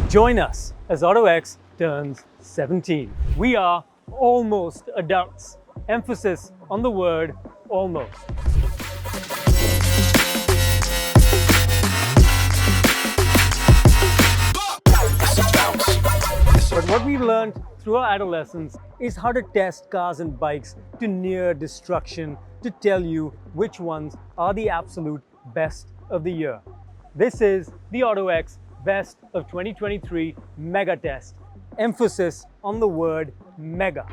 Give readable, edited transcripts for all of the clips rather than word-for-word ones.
Join us as autoX turns 17. We are almost adults. Emphasis on the word almost. But what we've learned through our adolescence is how to test cars and bikes to near destruction to tell you which ones are the absolute best of the year. This is the autoX Best of 2023 Mega Test. Emphasis on the word mega.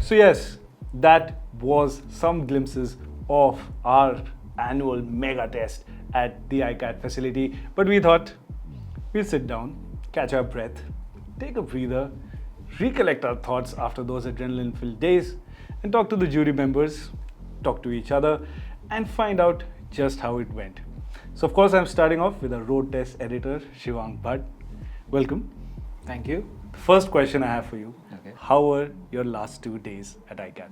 So yes, that was some glimpses of our annual mega test at the ICAT facility. But we thought we'll sit down, catch our breath, take a breather, recollect our thoughts after those adrenaline-filled days, and talk to the jury members, talk to each other, and find out just how it went. So of course I'm starting off with a road test editor, Shiang. Welcome. Thank you. The first question I have for you, Okay. how were your last 2 days at ICAT?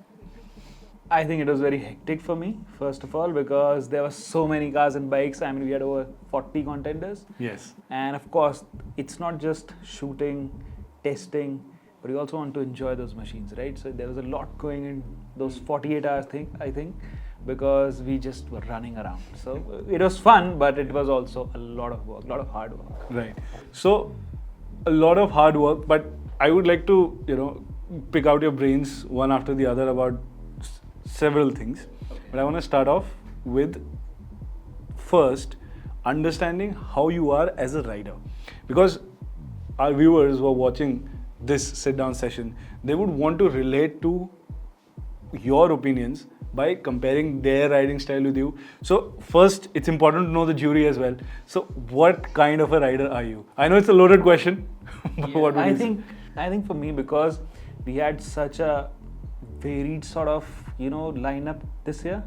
I think it was very hectic for me, first of all, because there were so many cars and bikes. I mean, we had over 40 contenders. Yes. And of course, it's not just shooting, testing, but you also want to enjoy those machines, right? So there was a lot going in those 48 hours thing, I think, because we just were running around. So it was fun, but it was also a lot of work, a lot of hard work. Right. So a lot of hard work, but I would like to, pick out your brains one after the other about several things. But I want to start off with first understanding how you are as a rider, because our viewers who are watching this sit down session, they would want to relate to your opinions by comparing their riding style with you. So first, it's important to know the jury as well. So what kind of a rider are you? I know it's a loaded question, but what would you say? I think for me, because we had such a varied sort of lineup this year.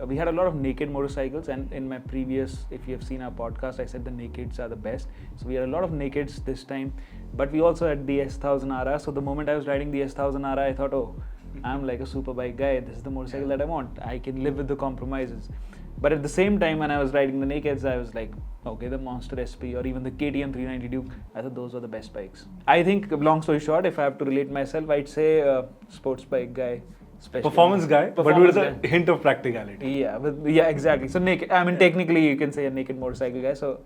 We had a lot of naked motorcycles, and in my previous, if you have seen our podcast, I said the nakeds are the best. So we had a lot of nakeds this time, but we also had the S1000RR. So the moment I was riding the S1000RR, I thought, oh, I'm like a super bike guy. This is the motorcycle that I want. I can live with the compromises. But at the same time, when I was riding the nakeds, I was like, okay, the Monster SP or even the KTM 390 Duke, I thought those were the best bikes. I think, long story short, if I have to relate myself, I'd say sports bike guy. Performance guy, but with a hint of practicality. Yeah, exactly. So naked. I mean, technically, you can say a naked motorcycle guy. So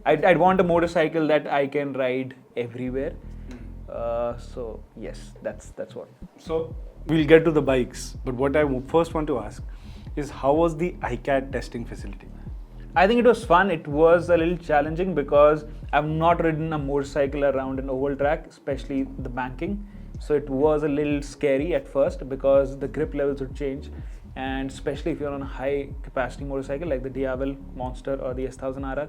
I'd want a motorcycle that I can ride everywhere. So yes, that's what. So we'll get to the bikes, but what I first want to ask is, how was the ICAT testing facility? I think it was fun. It was a little challenging because I've not ridden a motorcycle around an oval track, especially the banking. So it was a little scary at first because the grip levels would change, and especially if you're on a high capacity motorcycle like the Diavel Monster or the S1000RR.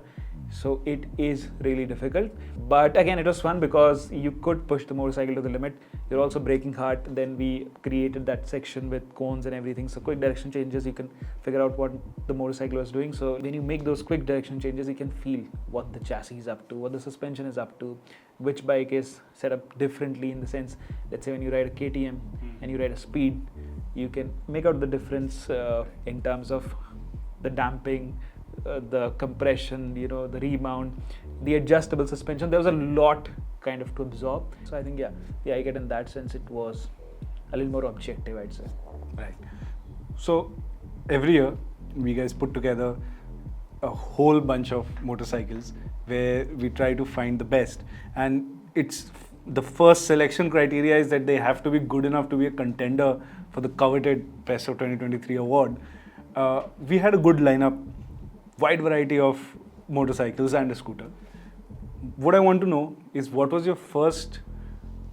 So it is really difficult. But again, it was fun because you could push the motorcycle to the limit. You're also braking hard. Then we created that section with cones and everything. So quick direction changes, you can figure out what the motorcycle was doing. So when you make those quick direction changes, you can feel what the chassis is up to, what the suspension is up to, which bike is set up differently in the sense, let's say when you ride a KTM and you ride a speed, you can make out the difference in terms of the damping, the compression, the remount, the adjustable suspension. There was a lot kind of to absorb. So I think, I get in that sense it was a little more objective, I'd say. Right. So every year we guys put together a whole bunch of motorcycles where we try to find the best, and it's the first selection criteria is that they have to be good enough to be a contender for the coveted Best of 2023 award. We had a good lineup, wide variety of motorcycles and a scooter. What I want to know is, what was your first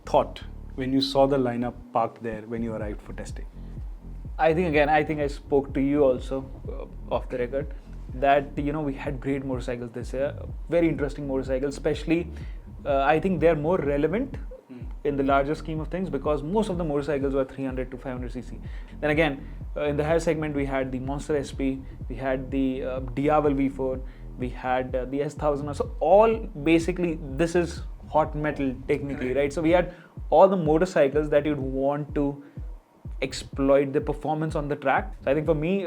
thought when you saw the lineup parked there when you arrived for testing? I think I spoke to you also off the record that we had great motorcycles this year, very interesting motorcycles, especially I think they're more relevant in the larger scheme of things because most of the motorcycles were 300 to 500 cc. Then again, in the higher segment we had the Monster SP, we had the Diavel V4, we had the S1000. So all basically this is hot metal technically, right? So we had all the motorcycles that you'd want to exploit the performance on the track. So I think for me,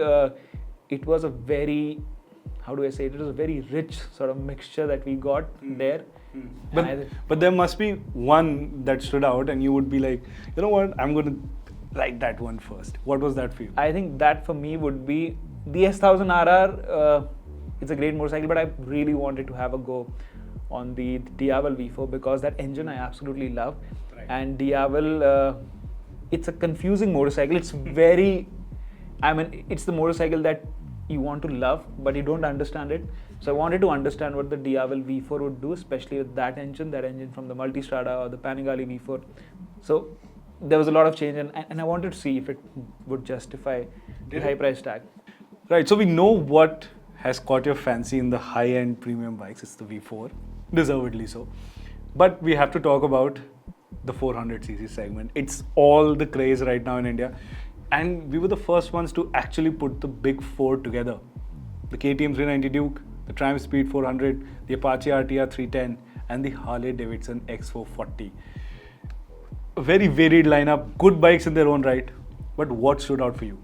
it was a very, how do I say it? It was a very rich sort of mixture that we got there. But there must be one that stood out, and you would be like, you know what, I'm going to write that one first. What was that for you? I think that for me would be the S1000RR. It's a great motorcycle, but I really wanted to have a go on the Diavel V4 because that engine I absolutely love. Right. And Diavel, it's a confusing motorcycle. It's very, I mean, it's the motorcycle that you want to love, but you don't understand it. So I wanted to understand what the Diavel V4 would do, especially with that engine from the Multistrada or the Panigale V4. So there was a lot of change, and I wanted to see if it would justify the high price tag. Right, so we know what has caught your fancy in the high-end premium bikes. It's the V4, deservedly so. But we have to talk about the 400cc segment. It's all the craze right now in India. And we were the first ones to actually put the big four together. The KTM 390 Duke, the Triumph Speed 400, the Apache RTR 310, and the Harley Davidson X440. A very varied lineup, good bikes in their own right. But what stood out for you?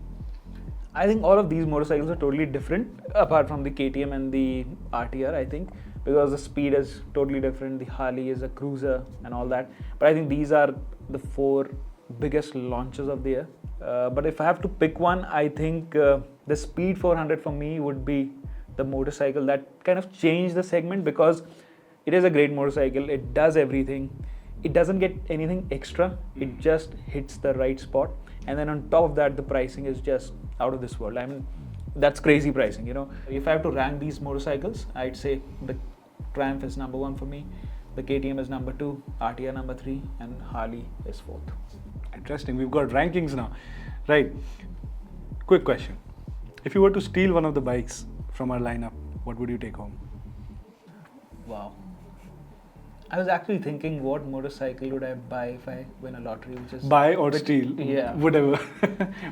I think all of these motorcycles are totally different, apart from the KTM and the RTR, I think, because the speed is totally different. The Harley is a cruiser and all that. But I think these are the four biggest launches of the year. But if I have to pick one, I think the Speed 400 for me would be the motorcycle that kind of changed the segment because it is a great motorcycle. It does everything. It doesn't get anything extra. It just hits the right spot. And then on top of that, the pricing is just out of this world. I mean, that's crazy pricing, you know. If I have to rank these motorcycles, I'd say the Triumph is number 1 for me, the KTM is number 2, RTR number 3, and Harley is 4th. Interesting, we've got rankings now. Right, quick question. If you were to steal one of the bikes from our lineup, what would you take home? Wow. I was actually thinking what motorcycle would I buy if I win a lottery, which is... Buy or steal, yeah. Whatever.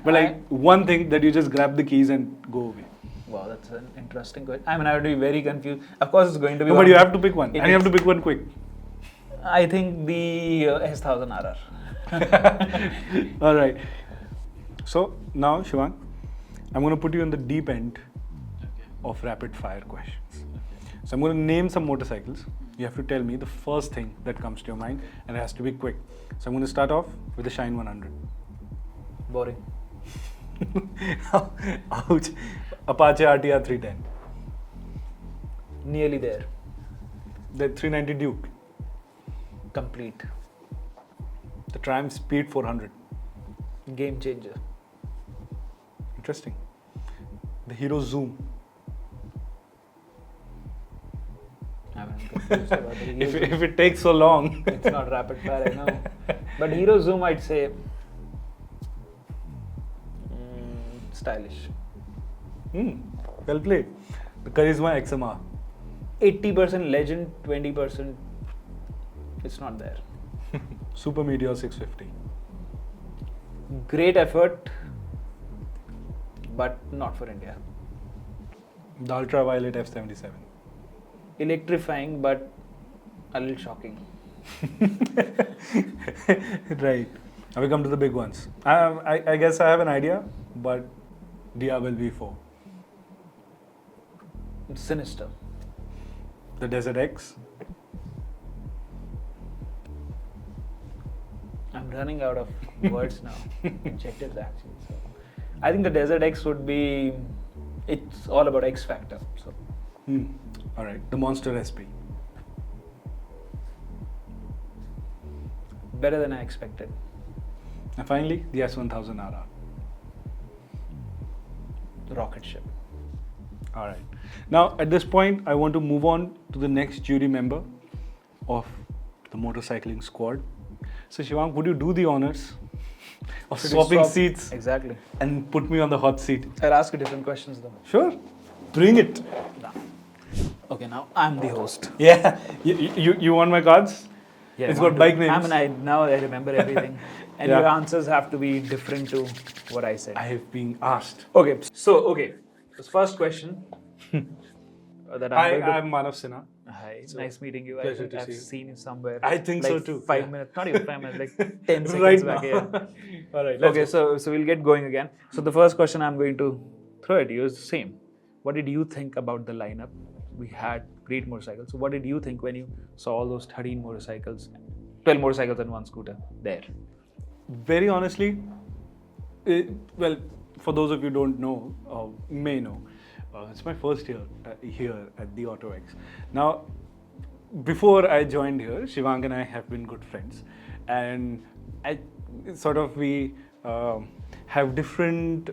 But like one thing that you just grab the keys and go away. Wow, that's an interesting question. I mean, I would be very confused. Of course, it's going to be... No, but you have to pick one, and you have to pick one quick. I think the S1000RR. All right. So now, Shiang, I'm going to put you in the deep end of rapid fire questions. So I'm going to name some motorcycles. You have to tell me the first thing that comes to your mind, and it has to be quick. So I'm going to start off with the Shine 100. Boring. Ouch. Apache RTR 310. Nearly there. The 390 Duke. Complete. The Triumph Speed 400. Game changer. Interesting. The Hero Zoom. I'm confused about the Hero Zoom. If it takes so long. It's not rapid fire, I know. But Hero Zoom, I'd say stylish. Well played. The Charisma XMR. 80% legend, 20% it's not there. Super Meteor 650. Great effort, but not for India. The Ultraviolet F77. Electrifying, but a little shocking. Right. Now we come to the big ones. I guess I have an idea, but Diavel V4. Sinister. The Desert X. I'm running out of words now. Adjectives actually. So I think the Desert X would be, it's all about X factor. So All right. The Monster SP. better than I expected. And finally, the S1000RR. The rocket ship. All right. Now, at this point, I want to move on to the next jury member of the motorcycling squad. So, Shiang, would you do the honors of swapping seats Exactly. and put me on the hot seat? I'll ask you different questions though. Sure. Bring it. Okay, now I'm the host. Yeah. You want my cards? Yeah, It's got bike names. I mean, now I remember everything. And Yeah. your answers have to be different to what I said. I have been asked. Okay, so, this first question. that Hi, I'm going to... I'm Manav Sinha. Hi, So, nice meeting you. pleasure to I've see you. seen you somewhere. I think like so too. 5 minutes, not even 5 minutes, like 10 seconds Right back. now. Yeah. All right, let's Okay, go. so we'll get going again. So the first question I'm going to throw at you is the same. What did you think about the lineup? We had great motorcycles. So what did you think when you saw all those 13 motorcycles, 12 motorcycles and one scooter there? Very honestly, well, for those of you who don't know or may know, it's my first year here at the autoX. Now, before I joined here, Shiang and I have been good friends, and we have different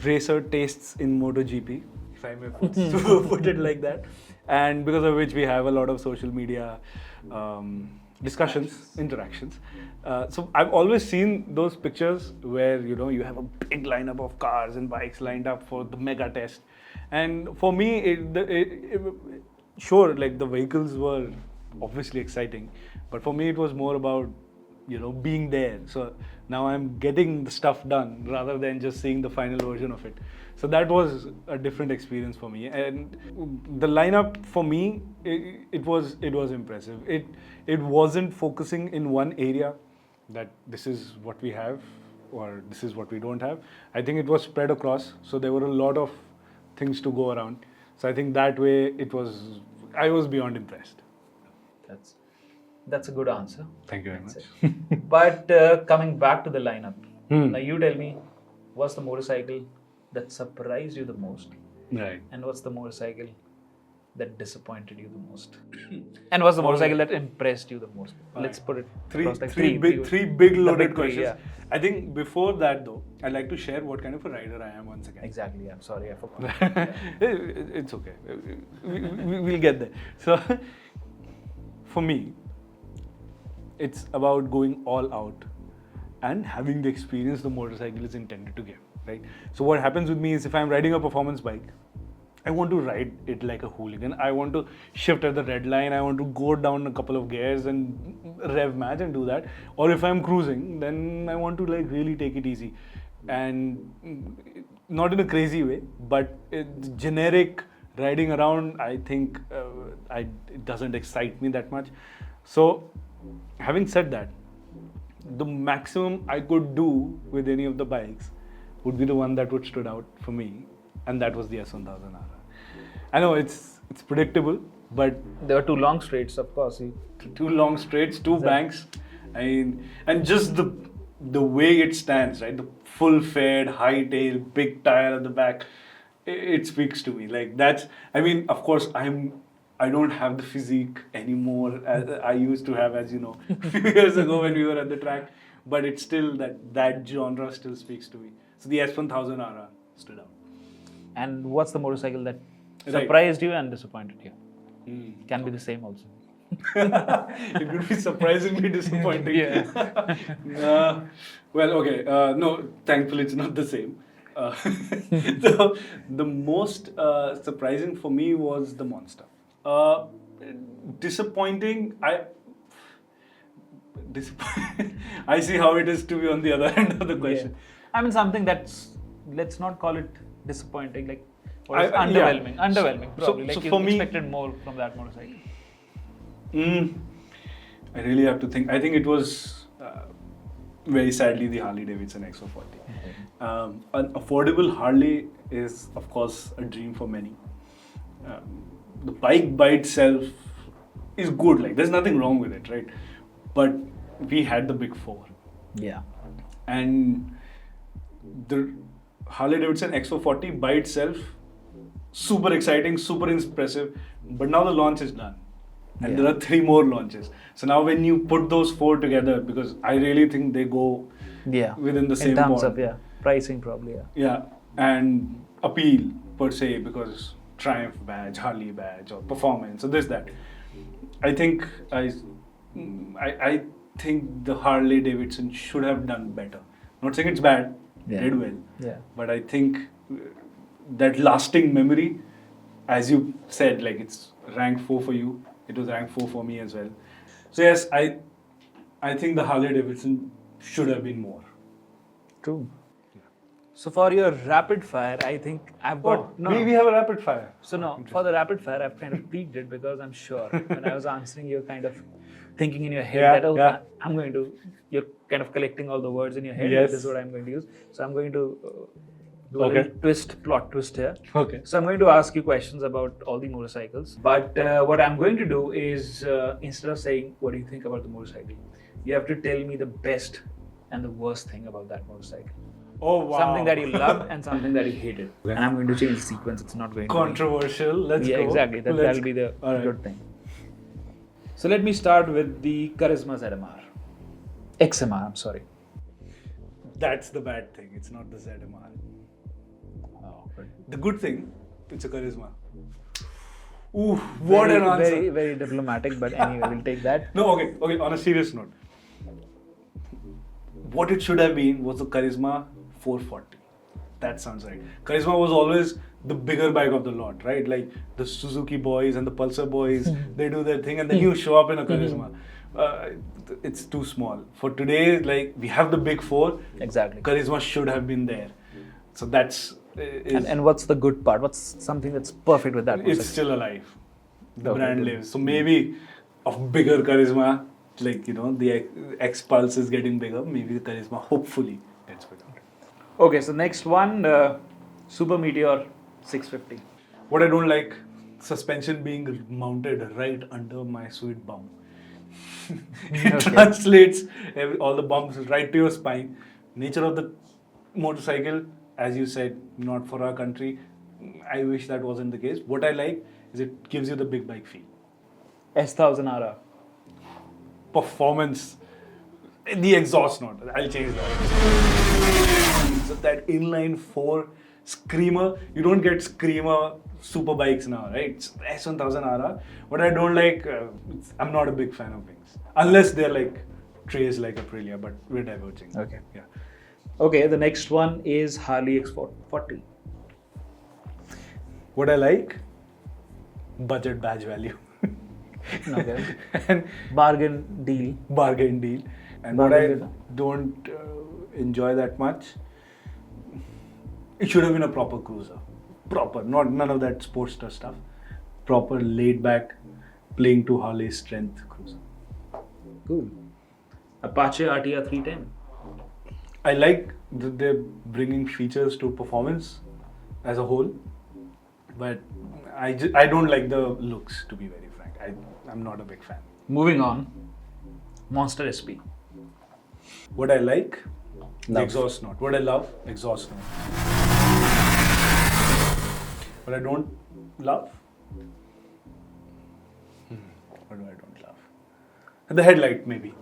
racer tastes in MotoGP, if I may put it like that, and because of which we have a lot of social media discussions, interactions. So I've always seen those pictures where you have a big lineup of cars and bikes lined up for the mega test, and for me, sure, like the vehicles were obviously exciting, but for me it was more about being there. So now I'm getting the stuff done rather than just seeing the final version of it. So that was a different experience for me, and the lineup for me, it was impressive. It wasn't focusing in one area, that this is what we have or this is what we don't have. I think it was spread across, so there were a lot of things to go around. So I think that way I was beyond impressed. That's a good answer. Thank you very much. But coming back to the lineup, Hmm. now you tell me, what's the motorcycle that surprised you the most, Right. and what's the motorcycle that disappointed you the most, and what's the motorcycle that impressed you the most? Let's put it across like Three big the loaded big three, questions. yeah. I think before that though, I'd like to share what kind of a rider I am once again. Exactly. I'm sorry, I forgot. It's okay. We'll get there. So, for me, it's about going all out and having the experience the motorcycle is intended to give, right? So what happens with me is, if I'm riding a performance bike, I want to ride it like a hooligan. I want to shift at the red line. I want to go down a couple of gears and rev match and do that. Or if I'm cruising, then I want to like really take it easy, and not in a crazy way, but generic riding around. I think it doesn't excite me that much. So, having said that, the maximum I could do with any of the bikes would be the one that would stood out for me, and that was the S1000R. I know it's predictable, but There were two long straights, of course. two long straights, two banks, and just the way it stands, right? The full fed, high tail, big tire at the back, it speaks to me. Like that's, I mean, of course, I don't have the physique anymore as I used to have, as you know, a few years ago when we were at the track. But it's still that genre still speaks to me. So the S1000R stood out. And what's the motorcycle that Right. surprised you and disappointed you? Can be the same also. It could be surprisingly disappointing. Yeah. Well, okay. No, thankfully it's not the same. The most surprising for me was the Monster. Disappointing. I see how it is to be on the other end of the question. I mean, something that's, let's not call it disappointing, like, or I- underwhelming. yeah. Underwhelming, So- probably. so like, you for me- expected more from that motorcycle. I really have to think. I think it was very sadly the Harley Davidson X440. An affordable Harley is, of course, a dream for many. The bike by itself is good. Like, there's nothing wrong with it, right? But we had the big four, Yeah. and the Harley Davidson X440 by itself, super exciting, super impressive. But now the launch is done, and there are 3 more launches. So now when you put those 4 together, because I really think they go Yeah. within the same In terms pond. of, pricing probably, Yeah, and appeal per se, because Triumph badge, Harley badge, or performance, or this that. I think I think the Harley Davidson should have done better. Not saying it's bad, did well. Yeah. But I think that lasting memory, as you said, like it's rank 4 for you. It was rank 4 for me as well. So yes, I think the Harley Davidson should have been more. True. So for your rapid fire, I think I've got we have a rapid fire. So no, for the rapid fire, I've kind of tweaked it because I'm sure when I was answering, you're kind of thinking in your head Yeah, that, oh, yeah. I'm going to, you're kind of collecting all the words in your head. Yes. This is what I'm going to use. So I'm going to do a Okay. little plot twist here. Okay. So I'm going to ask you questions about all the motorcycles. But what I'm going to do is, instead of saying, what do you think about the motorcycle? You have to tell me the best and the worst thing about that motorcycle. Oh wow. Something that you loved and something that you hated. And I'm going to change the sequence. It's not going to be Controversial. Let's yeah, go. exactly. That'll be the All right. good thing. So let me start with the Charisma ZMR. XMR, I'm sorry. That's the bad thing. It's not the ZMR. Oh, but The good thing, it's a charisma. Ooh, what an answer. Very, very diplomatic, but anyway, we'll take that. No, okay. On a serious note, what it should have been was the Charisma 440. That sounds right. Charisma was always the bigger bike of the lot, right? Like the Suzuki boys and the Pulsar boys, they do their thing, and then you show up in a Charisma. It's too small. For today, like we have the big four. Exactly. Charisma should have been there. So that's. And what's the good part? What's something that's perfect with that It's motorcycle? still alive. The Okay, brand good. lives. So maybe of bigger charisma, like the X Pulse is getting bigger. Maybe the charisma hopefully gets bigger. Okay, so next one, Super Meteor 650. What I don't like, suspension being mounted right under my sweet bum. It translates all the bumps right to your spine. Nature of the motorcycle, as you said, not for our country. I wish that wasn't the case. What I like is it gives you the big bike feel. S1000RR. Performance, the exhaust note. I'll change that. So that inline 4 screamer, you don't get screamer super bikes now, right? It's S1000RR. What I don't like, I'm not a big fan of wings. Unless they're like trays like Aprilia, but we're diverging. Okay. Yeah. Okay, the next one is Harley X40. What I like, budget badge value. Okay. And Bargain deal. bargain deal. And Bargain what I deal. don't enjoy that much, it should have been a proper cruiser. Proper, none of that Sportster stuff. Proper laid back, playing to Harley's strength cruiser. Cool. Apache RTR 310. I like that they're bringing features to performance as a whole, but I don't like the looks, to be very frank. I'm not a big fan. Moving on, Monster SP. What I like, the Love. exhaust note. What I love, exhaust note. What I don't love, what do I don't love? The headlight, maybe.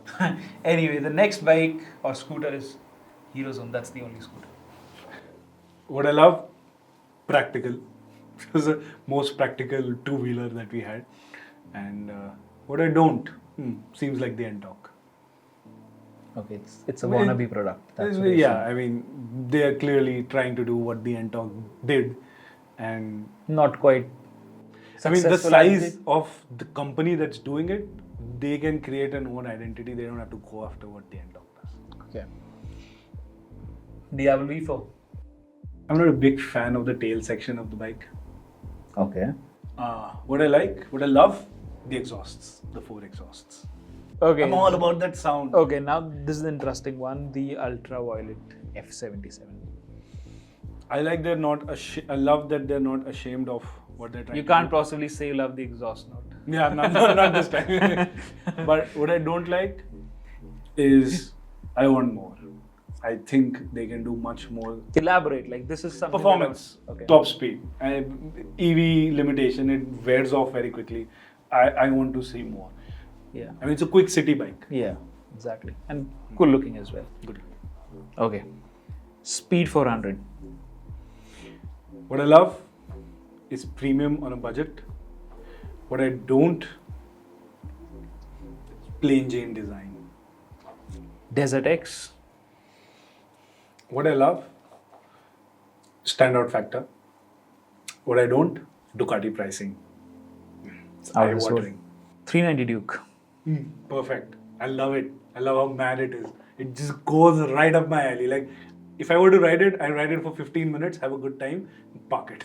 Anyway, the next bike or scooter is Hero Zone. That's the only scooter. What I love, practical. It was the most practical two-wheeler that we had. And what I don't, seems like the N-Talk. Okay, it's a wannabe product. That's what Yeah, I mean, they are clearly trying to do what the N-Talk did. And not quite. I mean, the successful, I size think. of the company that's doing it, they can create an own identity. They don't have to go after what the N-Talk does. Okay. Diablo V4. I'm not a big fan of the tail section of the bike. Okay. What I love, the exhausts, the 4 exhausts. Okay. I'm all about that sound. Okay, now this is an interesting one. The Ultraviolet F77. I like they're not. I love that they're not ashamed of what they're trying. You to can't do. possibly say you love the exhaust note. Yeah, not this time. But what I don't like is I want more. I think they can do much more. Elaborate. Like this is something. Performance, Okay. top speed, EV limitation. It wears off very quickly. I want to see more. Yeah. I mean, it's a quick city bike. Yeah. Exactly. And cool looking as well. Good. Okay. Speed 400. What I love is premium on a budget. What I don't, plain Jane design. Desert X. What I love, standout factor. What I don't, Ducati pricing. It's Out of this world. eye-watering. 390 Duke. Perfect. I love it. I love how mad it is. It just goes right up my alley. Like, if I were to ride it, I ride it for 15 minutes, have a good time, park it.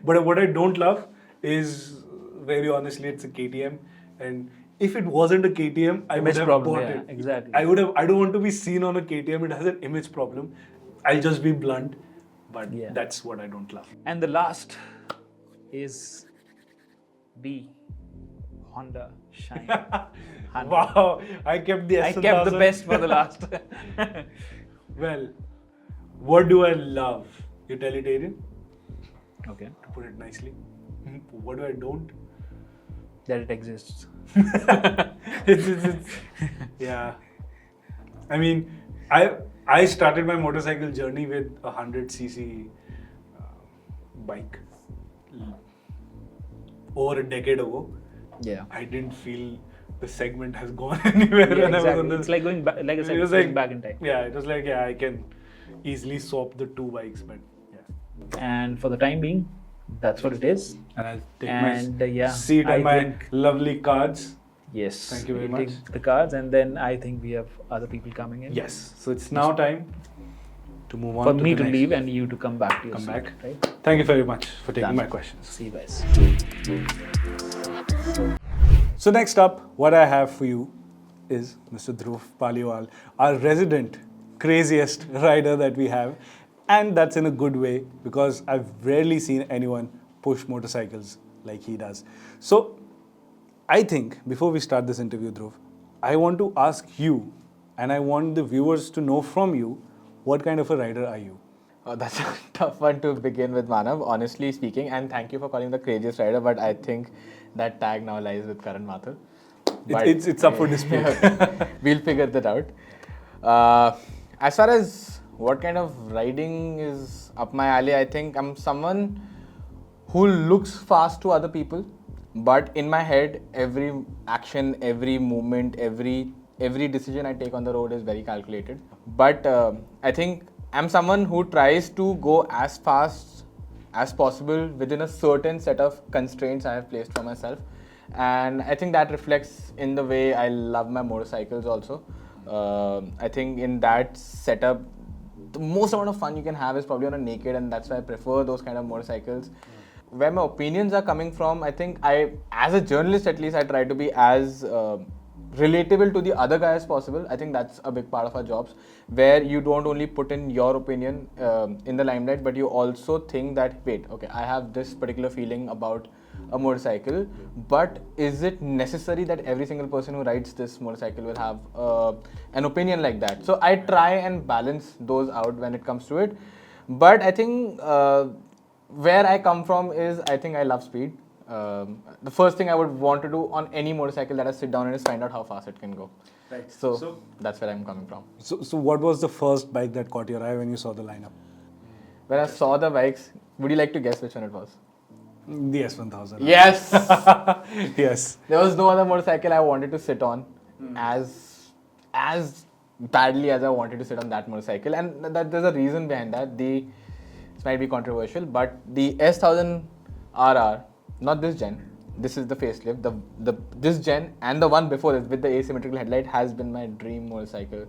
But what I don't love is, very honestly, it's a KTM. And if it wasn't a KTM, I would Image have problem, bought yeah, it. exactly. I don't want to be seen on a KTM. It has an image problem. I'll just be blunt. But Yeah. that's what I don't love. And the last is B. Honda Shine. 100. Wow, I kept the I S1000. kept the best for the last. Well, what do I love? Utilitarian, Okay. to put it nicely. What do I don't? That it exists. It's yeah. I mean, I started my motorcycle journey with a 100cc bike over a decade ago. Yeah. I didn't feel the segment has gone anywhere. Yeah, when I was exactly. on this. It's like going back, like I said, It was going back in time. Yeah, it was like, yeah, I can easily swap the two bikes, but yeah. And for the time being, that's what it is. And I'll take And, my yeah, seat I and my think- lovely cards. Yes. Thank you very we'll much. take the cards, and then I think we have other people coming in. Yes. So it's now time to move on For to me the to next. leave and you to come back to your Come seat, back. right? Thank you very much for taking Done. my questions. See you guys. So next up, what I have for you is Mr. Dhruv Paliwal, our resident craziest rider that we have. And that's in a good way because I've rarely seen anyone push motorcycles like he does. So I think before we start this interview, Dhruv, I want to ask you and I want the viewers to know from you, what kind of a rider are you? Oh, that's a tough one to begin with, Manav, honestly speaking. And thank you for calling the craziest rider, but I think that tag now lies with Karan Mathur. But It's up for dispute. we'll figure that out. As far as what kind of riding is up my alley, I think I'm someone who looks fast to other people, but in my head, every action, every movement, every decision I take on the road is very calculated. But I think I'm someone who tries to go as fast as possible within a certain set of constraints I have placed for myself. And I think that reflects in the way I love my motorcycles also. I think in that setup, the most amount of fun you can have is probably on a naked, and that's why I prefer those kind of motorcycles. Where my opinions are coming from, I think as a journalist at least, I try to be as relatable to the other guy as possible. I think that's a big part of our jobs, where you don't only put in your opinion in the limelight, but you also think that, wait, okay, I have this particular feeling about a motorcycle, but is it necessary that every single person who rides this motorcycle will have an opinion like that? So I try and balance those out when it comes to it. But I think where I come from is, I think I love speed. The first thing I would want to do on any motorcycle that I sit down in is find out how fast it can go. Right. So that's where I'm coming from. So what was the first bike that caught your eye when you saw the lineup? When I saw the bikes, would you like to guess which one it was? The S1000. Yes! Yes. There was no other motorcycle I wanted to sit on as badly as I wanted to sit on that motorcycle, and that there's a reason behind that. This might be controversial, but the S1000 RR, not this gen, this is the facelift. This gen and the one before this with the asymmetrical headlight has been my dream motorcycle.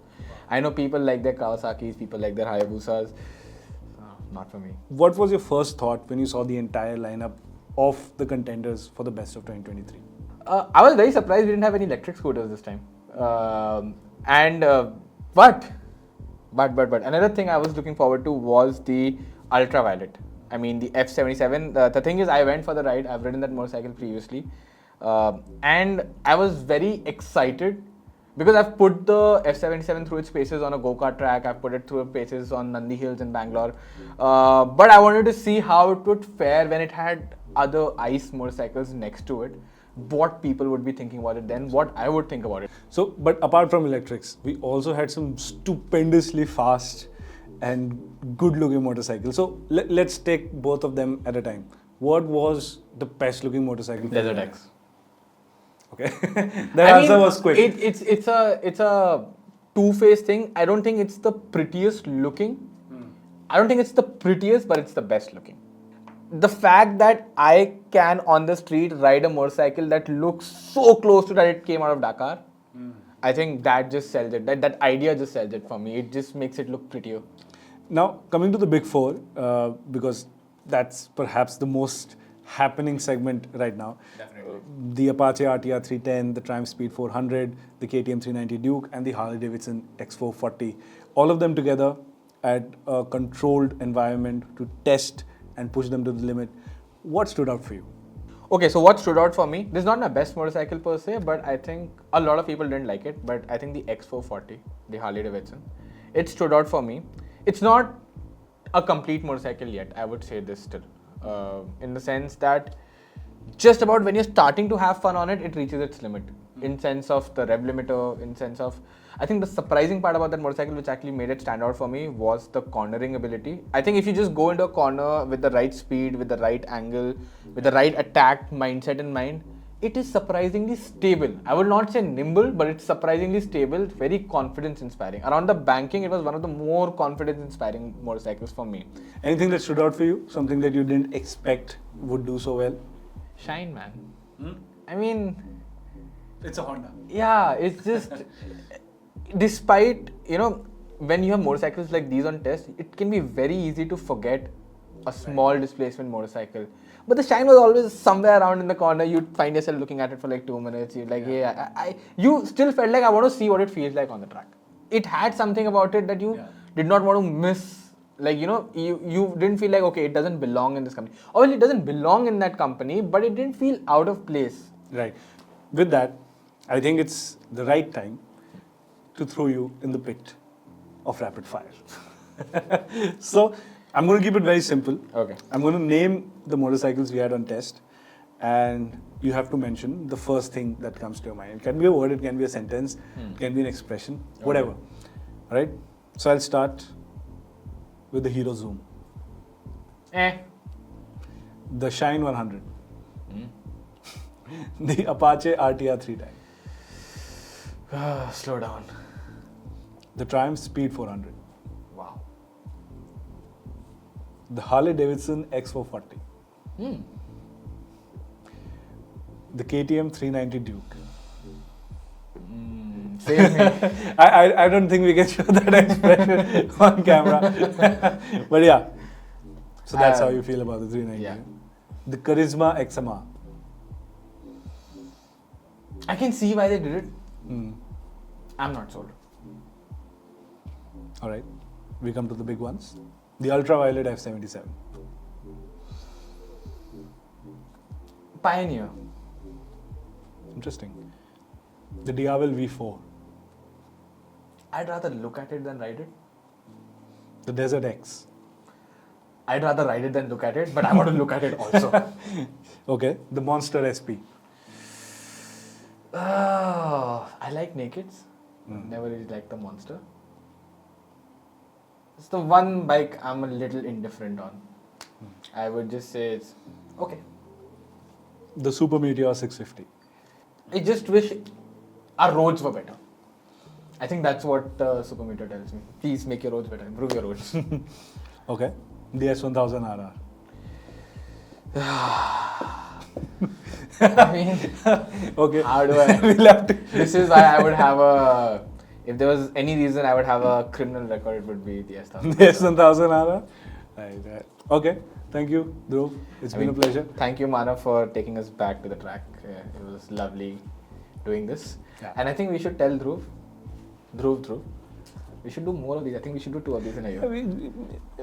I know people like their Kawasaki's, people like their Hayabusas. Not for me. What was your first thought when you saw the entire lineup of the contenders for the best of 2023? I was very surprised we didn't have any electric scooters this time. But another thing I was looking forward to was the ultraviolet. I mean the F77. The thing is, I went for the ride. I've ridden that motorcycle previously, and I was very excited because I've put the F77 through its paces on a go-kart track. I've put it through its paces on Nandi Hills in Bangalore. But I wanted to see how it would fare when it had other ICE motorcycles next to it. What people would be thinking about it then, what I would think about it. So, but apart from electrics, we also had some stupendously fast and good-looking motorcycles. So let's take both of them at a time. What was the best-looking motorcycle? Desert X. Okay, that answer was quick. It's a two-faced thing. I don't think it's the prettiest looking. I don't think it's the prettiest, but it's the best looking. The fact that I can on the street ride a motorcycle that looks so close to that it came out of Dakar, I think that just sells it. That idea just sells it for me. It just makes it look prettier. Now, coming to the big four, because that's perhaps the most happening segment right now. Definitely. The Apache RTR 310, the Triumph Speed 400, the KTM 390 Duke, and the Harley Davidson X440. All of them together at a controlled environment to test and push them to the limit. What stood out for you? Okay, so what stood out for me, this is not my best motorcycle per se, but I think a lot of people didn't like it, but I think the X440, the Harley Davidson, it stood out for me. It's not a complete motorcycle yet, I would say this still, in the sense that just about when you're starting to have fun on it, it reaches its limit. In sense of the rev limiter, in sense of, I think the surprising part about that motorcycle which actually made it stand out for me was the cornering ability. I think if you just go into a corner with the right speed, with the right angle, with the right attack mindset in mind, it is surprisingly stable. I will not say nimble, but it's surprisingly stable, very confidence inspiring. Around the banking, it was one of the more confidence inspiring motorcycles for me. Anything that stood out for you? Something that you didn't expect would do so well? Shine, man. I mean, It's a Honda. yeah, it's just, despite, when you have motorcycles like these on test, it can be very easy to forget a small displacement motorcycle. But the Shine was always somewhere around in the corner. You'd find yourself looking at it for like 2 minutes. You're like, you still felt like, I want to see what it feels like on the track. It had something about it that you did not want to miss. Like, you didn't feel like, okay, it doesn't belong in this company. Obviously, it doesn't belong in that company, but it didn't feel out of place. Right. With that, I think it's the right time to throw you in the pit of rapid fire. So, I'm going to keep it very simple. Okay. I'm going to name the motorcycles we had on test, and you have to mention the first thing that comes to your mind. It can be a word, it can be a sentence, it can be an expression, whatever. All right? So, I'll start with the Hero Zoom, the Shine 100, the Apache RTR 310, Slow down. the Triumph Speed 400, Wow. the Harley Davidson X440, the KTM 390 Duke. Same here. I don't think we can show that expression on camera. But yeah, so that's how you feel about the 390. Yeah. The Charisma XMR. I can see why they did it. I'm not sold. All right, we come to the big ones. The Ultraviolet F77. Pioneer. Interesting. The Diavel V4. I'd rather look at it than ride it. The Desert X. I'd rather ride it than look at it, but I want to look at it also. Okay, the Monster SP. I like nakeds. Never really liked the Monster. It's the one bike I'm a little indifferent on. I would just say it's okay. The Super Meteor 650. I just wish our roads were better. I think that's what the Super Meter tells me. Please make your roads better, improve your roads. Okay, the S1000 RR. I mean, Okay, how do I? we'll have to. This is why I would have a. If there was any reason I would have a criminal record, it would be the S1000. The S1000 RR. Right. Okay, thank you, Dhruv. It's been a pleasure. Thank you, Manav, for taking us back to the track. It was lovely doing this. Yeah. And I think we should tell Dhruv, we should do more of these. I think we should do 2 of these in a year. I mean,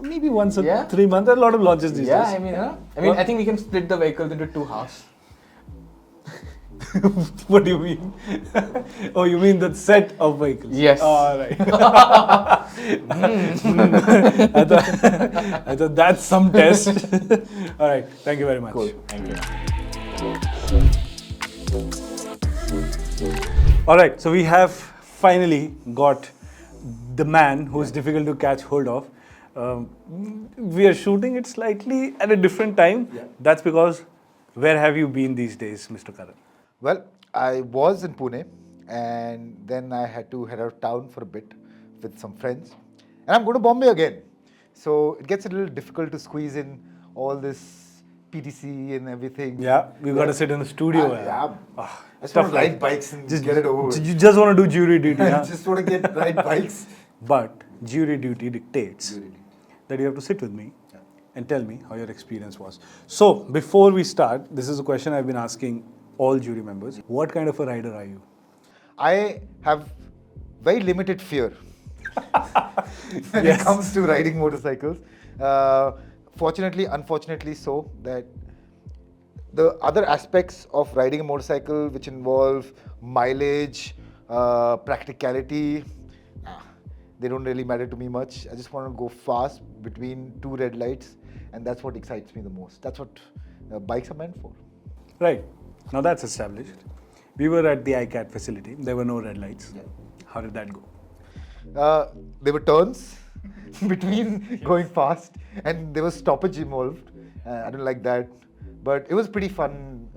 maybe once Yeah. 3 months. There are a lot of launches these Yeah, days. I mean, I think we can split the vehicles into 2 halves. What do you mean? Oh, you mean the set of vehicles? Yes. All right. I thought that's some test. All right. Thank you very much. Cool. Thank you. All right. So we have finally got the man who is difficult to catch hold of. We are shooting it slightly at a different time. Yeah. That's because where have you been these days, Mr. Karan? Well, I was in Pune and then I had to head out of town for a bit with some friends. And I'm going to Bombay again. So it gets a little difficult to squeeze in all this PTC and everything. Yeah, we got to sit in the studio. Yeah. I just stuff want to like- ride bikes and get it over with. You just want to do jury duty, I huh? just want to ride bikes. But jury duty dictates Jury duty. that you have to sit with me and tell me how your experience was. So, before we start, this is a question I've been asking all jury members. What kind of a rider are you? I have very limited fear when it comes to riding motorcycles. Fortunately, unfortunately so, that the other aspects of riding a motorcycle which involve mileage, practicality, they don't really matter to me much. I just want to go fast between two red lights, and that's what excites me the most. That's what bikes are meant for. Right. Now that's established. We were at the ICAT facility. There were no red lights. Yeah. How did that go? There were turns between going fast, and there was stoppage involved. I don't like that, but it was pretty fun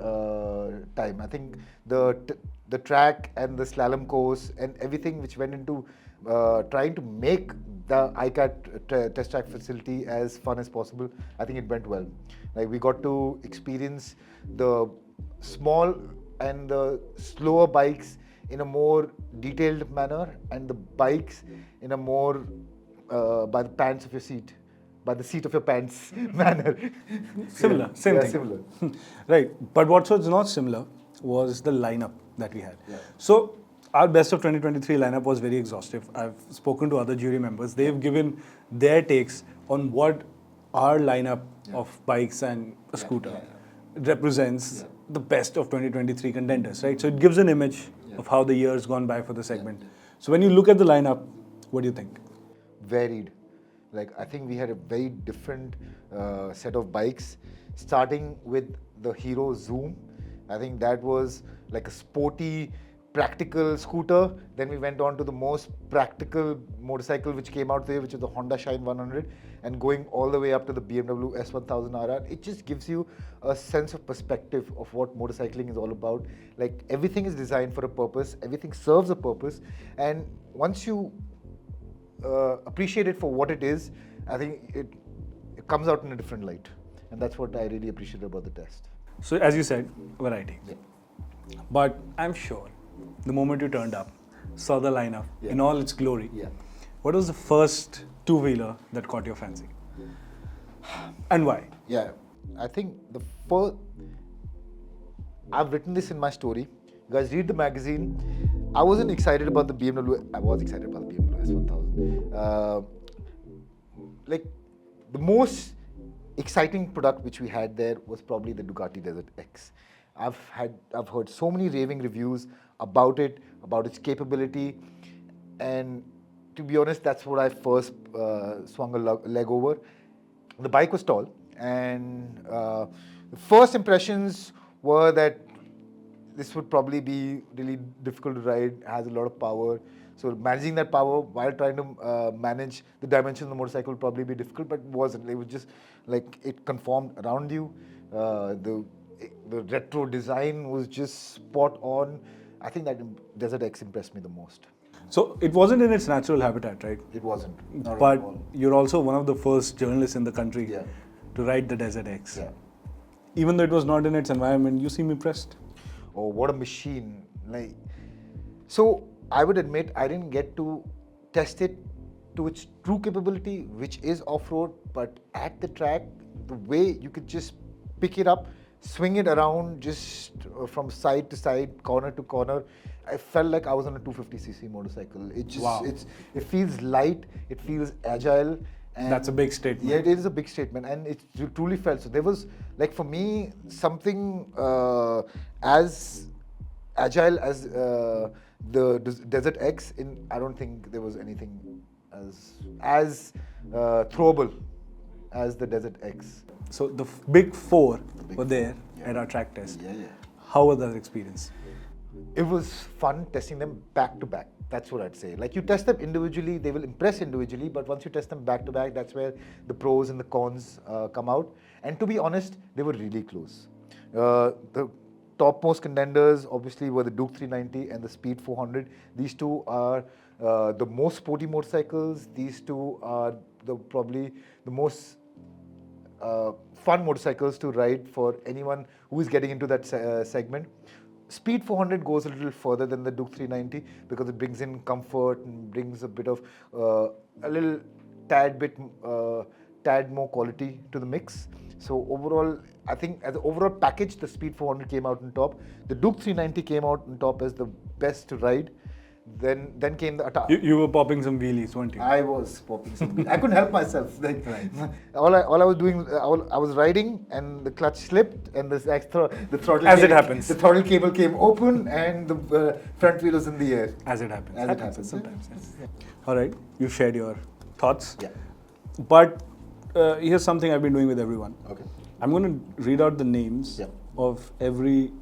time. I think the track and the slalom course and everything which went into trying to make the ICAT test track facility as fun as possible, I think it went well. Like, we got to experience the small and the slower bikes in a more detailed manner, and the bikes in a more by the pants of your seat, by the seat of your pants manner. Similar, same Yeah, thing. similar. Right. But what was not similar was the lineup that we had. Yeah. So, our best of 2023 lineup was very exhaustive. I've spoken to other jury members. They've given their takes on what our lineup of bikes and a scooter represents the best of 2023 contenders, right? So it gives an image of how the year's gone by for the segment. So when you look at the lineup, what do you think? Varied. Like, I think we had a very different set of bikes, starting with the Hero Zoom. I think that was like a sporty, practical scooter. Then we went on to the most practical motorcycle which came out there, which is the Honda Shine 100, and going all the way up to the BMW S1000RR. It just gives you a sense of perspective of what motorcycling is all about. Like, everything is designed for a purpose, everything serves a purpose, and once you appreciate it for what it is, I think it comes out in a different light, and that's what I really appreciate about the test. So as you said, variety. But I'm sure the moment you turned up, saw the lineup in all its glory, what was the first two-wheeler that caught your fancy? And why? Yeah, I think the first, I've written this in my story. You guys read the magazine. I wasn't excited about the BMW. I was excited about the BMW S1000. Like, the most exciting product which we had there was probably the Ducati Desert X. I've heard so many raving reviews about it, about its capability, and to be honest, that's what I first swung a leg over. The bike was tall, and the first impressions were that this would probably be really difficult to ride, has a lot of power. So managing that power while trying to manage the dimensions of the motorcycle would probably be difficult, but it wasn't. It was just like it conformed around you. The retro design was just spot on. I think that Desert X impressed me the most. So it wasn't in its natural habitat, right? It wasn't. Not at But all. you're also one of the first journalists in the country to ride the Desert X. Yeah. Even though it was not in its environment, you seem impressed. Oh, what a machine. Like, so I would admit I didn't get to test it to its true capability, which is off-road, but at the track, the way you could just pick it up, swing it around just from side to side, corner to corner, I felt like I was on a 250cc motorcycle. It just, it feels light, it feels agile. And that's a big statement. Yeah, it is a big statement, and it truly felt so. There was, like, for me, something as agile as the Desert X. I don't think there was anything as throwable as the Desert X. So the big four were there at our track test. How was that experience? It was fun testing them back to back. That's what I'd say. Like, you test them individually, they will impress individually, but once you test them back to back, that's where the pros and the cons come out. And to be honest, they were really close. The topmost contenders obviously were the Duke 390 and the Speed 400. These two are the most sporty motorcycles. These two are probably the most fun motorcycles to ride for anyone who is getting into that segment. Speed 400 goes a little further than the Duke 390 because it brings in comfort and brings a bit of a little tad more quality to the mix. So overall, I think as an overall package, the Speed 400 came out on top. The Duke 390 came out on top as the best to ride. Then came the Atta. You were popping some wheelies, weren't you? I was popping some. I couldn't help myself. Like, all I was doing, I was riding, and the clutch slipped, and the throttle. As it happens. The throttle cable came open, and the front wheel was in the air. As it happens. As it happens. Sometimes. Yes. All right, you shared your thoughts. Yeah. But here's something I've been doing with everyone. Okay. I'm going to read out the names Yeah. of every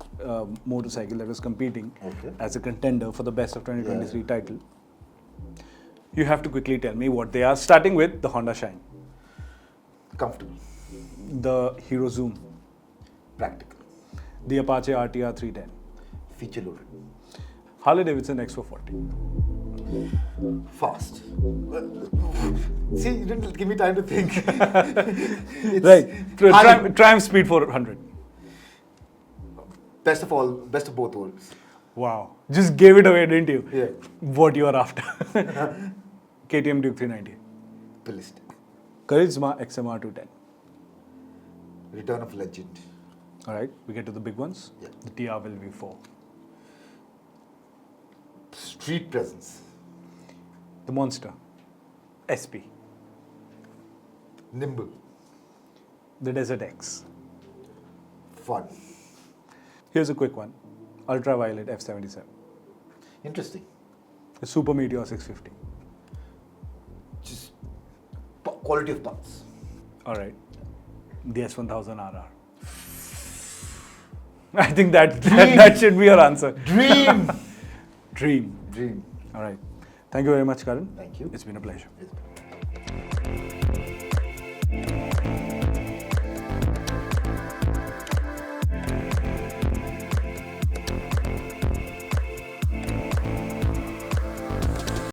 motorcycle that was competing Okay. as a contender for the best of 2023 title. You have to quickly tell me what they are, starting with the Honda Shine, Comfortable. the Hero Zoom, Practical. the Apache RTR 310, Feature loaded. Harley Davidson X440. Fast. See, you didn't give me time to think. Right, Triumph Speed 400. Best of both worlds. Wow, just gave it away, didn't you? Yeah. What you are after. KTM Duke 390. Ballistic. Charisma XMR 210. Return of Legend. All right, we get to the big ones. Yeah. The TRL V4. Street presence. The Monster. SP. Nimble. The Desert X. Fun. Here's a quick one. Ultraviolet F77. Interesting. The Super Meteor 650. Just quality of parts. All right. The S1000 RR. I think that should be your answer. Dream. Dream. All right. Thank you very much, Karan. Thank you. It's been a pleasure. Yes.